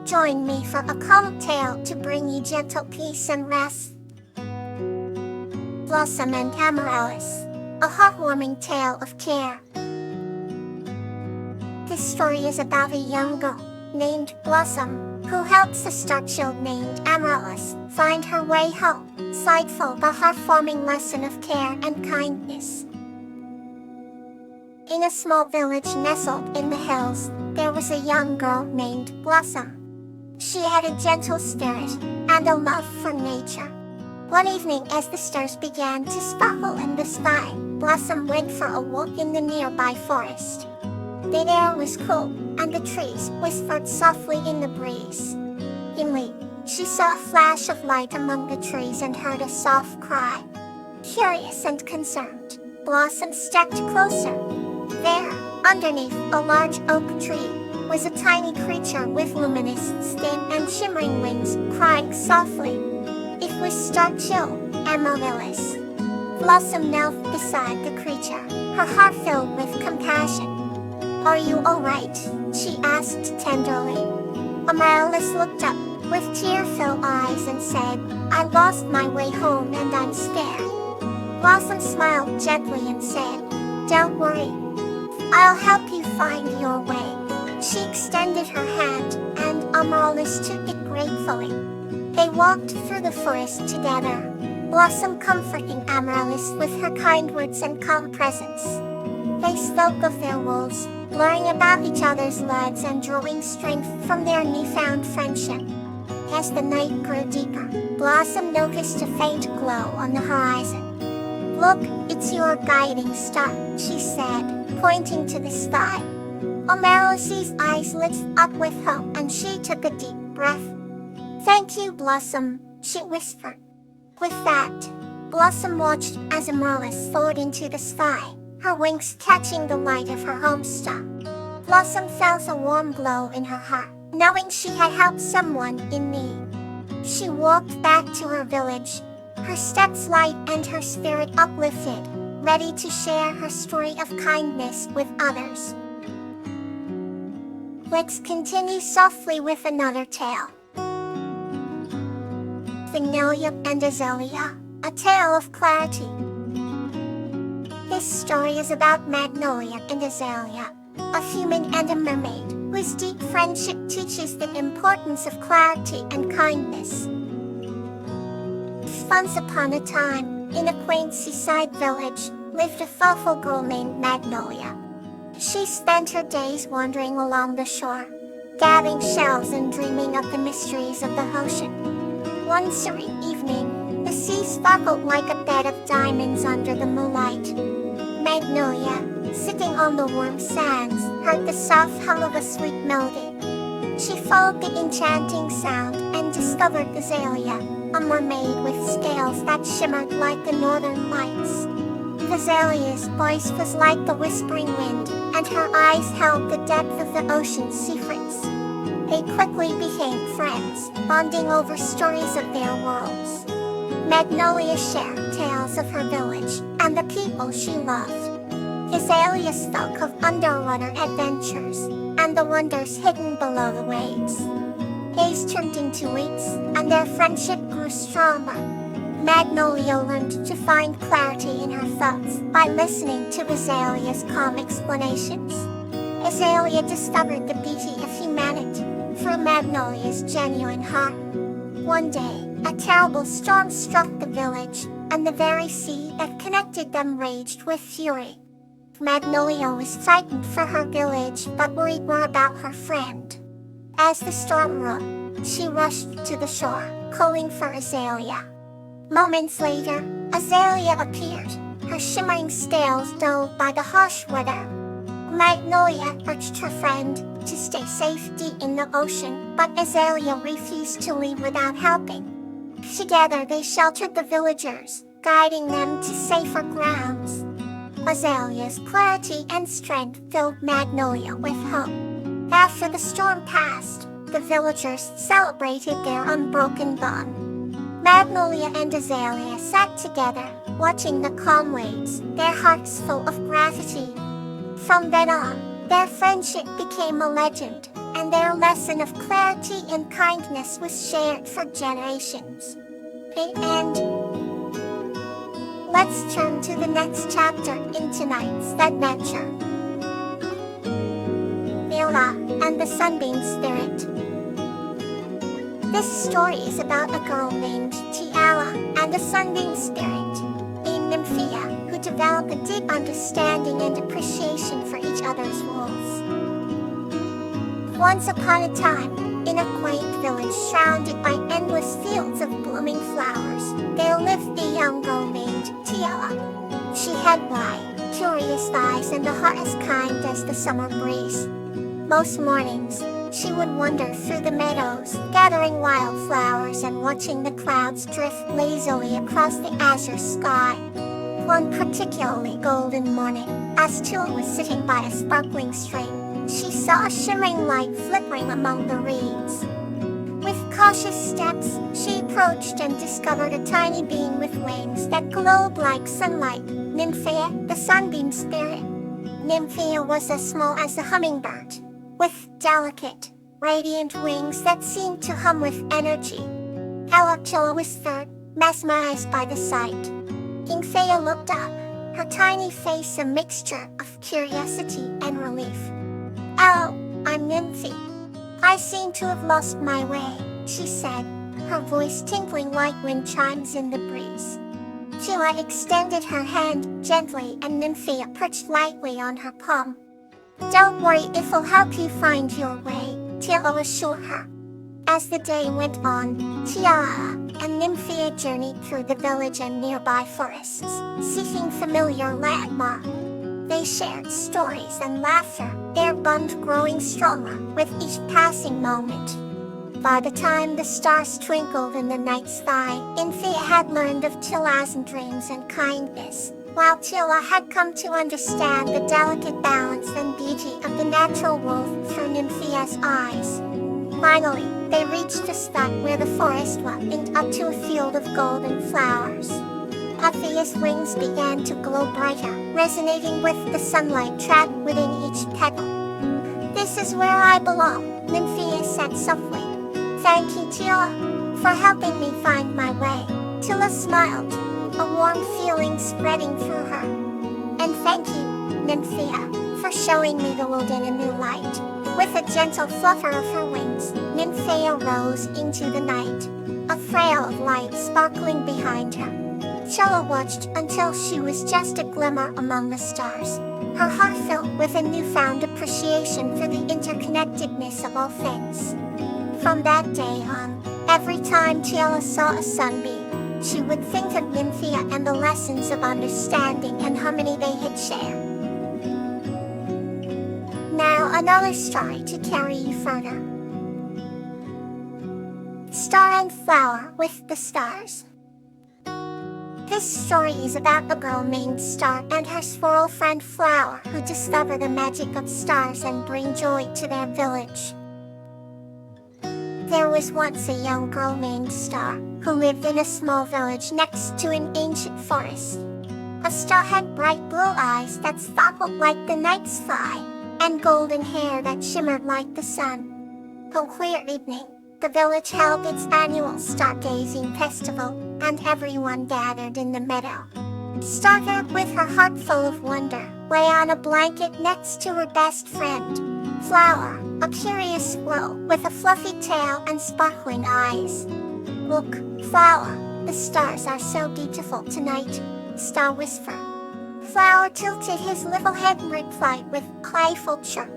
Join me for a calm tale to bring you gentle peace and rest. Blossom and Amaryllis, a heartwarming tale of care. This story is about a young girl named Blossom who helps a star-child named Amaryllis find her way home, insightful the heartwarming lesson of care and kindness. In a small village nestled in the hills, there was a young girl named Blossom. She had a gentle spirit and a love for nature. One evening, as the stars began to sparkle in the sky, Blossom went for a walk in the nearby forest. The air was cool, and the trees whispered softly in the breeze. Suddenly, she saw a flash of light among the trees and heard a soft cry. Curious and concerned, Blossom stepped closer. There, underneath a large oak tree, was a tiny creature with luminous skin and shimmering wings, crying softly. It was star-child Amaryllis. Blossom knelt beside the creature, her heart filled with compassion. "Are you all right?" she asked tenderly. Amaryllis looked up with tear-filled eyes and said, "I lost my way home and I'm scared." Blossom smiled gently and said, "Don't worry. I'll help you find your way." She extended her hand, and Amaryllis took it gratefully. They walked through the forest together, Blossom comforting Amaryllis with her kind words and calm presence. They spoke of their woes, learning about each other's lives and drawing strength from their newfound friendship. As the night grew deeper, Blossom noticed a faint glow on the horizon. "Look, it's your guiding star," she said, pointing to the sky. Amaryllis's eyes lit up with hope, and she took a deep breath. "Thank you, Blossom," she whispered. With that, Blossom watched as Amaryllis soared into the sky, her wings catching the light of her home star. Blossom felt a warm glow in her heart, knowing she had helped someone in need. She walked back to her village, her steps light and her spirit uplifted, ready to share her story of kindness with others. Let's continue softly with another tale. Magnolia and Azalea, a tale of clarity. This story is about Magnolia and Azalea, a human and a mermaid, whose deep friendship teaches the importance of clarity and kindness. Once upon a time, in a quaint seaside village, lived a thoughtful girl named Magnolia. She spent her days wandering along the shore, gathering shells and dreaming of the mysteries of the ocean. One serene evening, the sea sparkled like a bed of diamonds under the moonlight. Magnolia, sitting on the warm sands, heard the soft hum of a sweet melody. She followed the enchanting sound and discovered Azalea, a mermaid with scales that shimmered like the northern lights. Azalea's voice was like the whispering wind, and her eyes held the depth of the ocean's secrets. They quickly became friends, bonding over stories of their worlds. Magnolia shared tales of her village and the people she loved. Azalea spoke of underwater adventures and the wonders hidden below the waves. Days turned into weeks, and their friendship grew stronger. Magnolia learned to find clarity in her thoughts by listening to Azalea's calm explanations. Azalea discovered the beauty of humanity through Magnolia's genuine heart. One day, a terrible storm struck the village, and the very sea that connected them raged with fury. Magnolia was frightened for her village, but worried more about her friend. As the storm roared, she rushed to the shore, calling for Azalea. Moments later, Azalea appeared, her shimmering scales dulled by the harsh weather. Magnolia urged her friend to stay safe deep in the ocean, but Azalea refused to leave without helping. Together they sheltered the villagers, guiding them to safer grounds. Azalea's clarity and strength filled Magnolia with hope. After the storm passed, the villagers celebrated their unbroken bond. Magnolia and Azalea sat together, watching the calm waves, their hearts full of gratitude. From then on, their friendship became a legend, and their lesson of clarity and kindness was shared for generations. The end. Let's turn to the next chapter in tonight's adventure. Ella and the Sunbeam Spirit. This story is about a girl named Tiala and a sunbeam spirit named Nymphia who develop a deep understanding and appreciation for each other's roles. Once upon a time, in a quaint village surrounded by endless fields of blooming flowers, there lived a young girl named Tiala. She had bright, curious eyes and a heart as kind as the summer breeze. Most mornings, she would wander through the meadows, gathering wildflowers and watching the clouds drift lazily across the azure sky. One particularly golden morning, as Tiala was sitting by a sparkling stream, she saw a shimmering light flickering among the reeds. With cautious steps, she approached and discovered a tiny being with wings that glowed like sunlight, Nymphia, the sunbeam spirit. Nymphia was as small as a hummingbird, with delicate, radiant wings that seemed to hum with energy. Tiala was mesmerized by the sight. Nymphia looked up, her tiny face a mixture of curiosity and relief. "Oh, I'm Nymphy. I seem to have lost my way," she said, her voice tinkling like wind chimes in the breeze. Tiala extended her hand gently and Nymphia perched lightly on her palm. "Don't worry, if I'll help you find your way," Tiala assured her. As the day went on, Tiala and Nymphia journeyed through the village and nearby forests, seeking familiar landmarks. They shared stories and laughter, their bond growing stronger with each passing moment. By the time the stars twinkled in the night sky, Nymphia had learned of Tiala's dreams and kindness, while Tiala had come to understand the delicate balance and beauty of the natural world through Nymphia's eyes. Finally, they reached a spot where the forest opened up to a field of golden flowers. Nymphia's wings began to glow brighter, resonating with the sunlight trapped within each petal. "This is where I belong," Nymphia said softly. "Thank you, Tiala, for helping me find my way." Tiala smiled, a warm feeling spreading through her. "And thank you, Nymphia, for showing me the world in a new light." With a gentle flutter of her wings, Nymphia rose into the night, a trail of light sparkling behind her. Tiala watched until she was just a glimmer among the stars, her heart filled with a newfound appreciation for the interconnectedness of all things. From that day on, every time Tiala saw a sunbeam, she would think of Nymphia and the lessons of understanding and harmony they had shared. Now another story to carry you further. Star and Flower with the Stars. This story is about a girl named Star and her squirrel friend Flower who discover the magic of stars and bring joy to their village. There was once a young girl named Star who lived in a small village next to an ancient forest. A star had bright blue eyes that sparkled like the night sky, and golden hair that shimmered like the sun. One clear evening, the village held its annual stargazing festival, and everyone gathered in the meadow. Star, with her heart full of wonder, lay on a blanket next to her best friend, Flower, a curious squirrel with a fluffy tail and sparkling eyes. "Look, Flower, the stars are so beautiful tonight," Star whispered. Flower tilted his little head and replied with a playful chirp.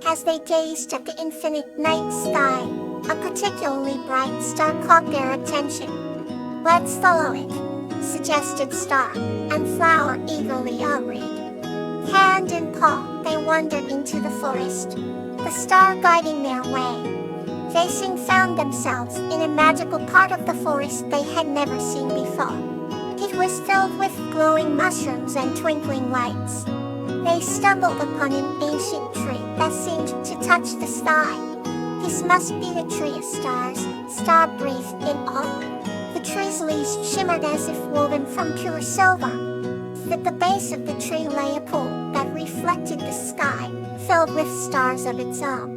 As they gazed at the infinite night sky, a particularly bright star caught their attention. "Let's follow it," suggested Star, and Flower eagerly agreed. Hand in paw, they wandered into the forest, the star guiding their way. They soon found themselves in a magical part of the forest they had never seen before. It was filled with glowing mushrooms and twinkling lights. They stumbled upon an ancient tree that seemed to touch the sky. "This must be the tree of stars," Star breathed in awe. The tree's leaves shimmered as if woven from pure silver. At the base of the tree lay a pool that reflected the sky, filled with stars of its own.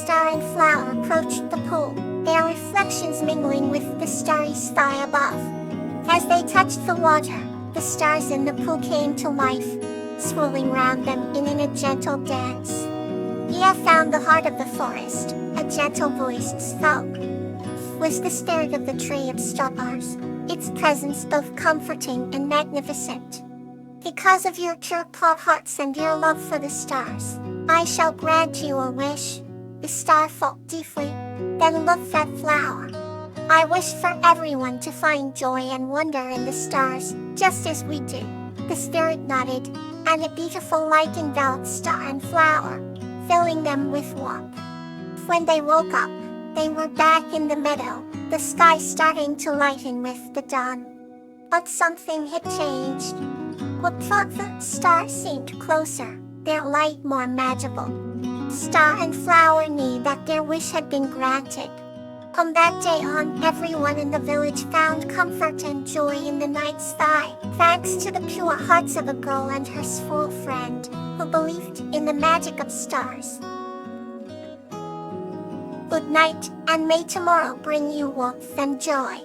star and flower approached the pool, their reflections mingling with the starry sky above. As they touched the water, the stars in the pool came to life, swirling round them in a gentle dance. "You have found the heart of the forest," a gentle voice spoke. Was the spirit of the tree of stars, its presence both comforting and magnificent. "Because of your pure hearts and your love for the stars, I shall grant you a wish." The star thought deeply, then looked at flower. "I wish for everyone to find joy and wonder in the stars, just as we do." The spirit nodded, and a beautiful light enveloped star and flower, filling them with warmth. When they woke up, they were back in the meadow, the sky starting to lighten with the dawn. But something had changed. What brought the stars seemed closer, their light more magical. Star and flower knew that their wish had been granted. From that day on, everyone in the village found comfort and joy in the night sky, thanks to the pure hearts of a girl and her school friend, who believed in the magic of stars. Good night, and may tomorrow bring you warmth and joy.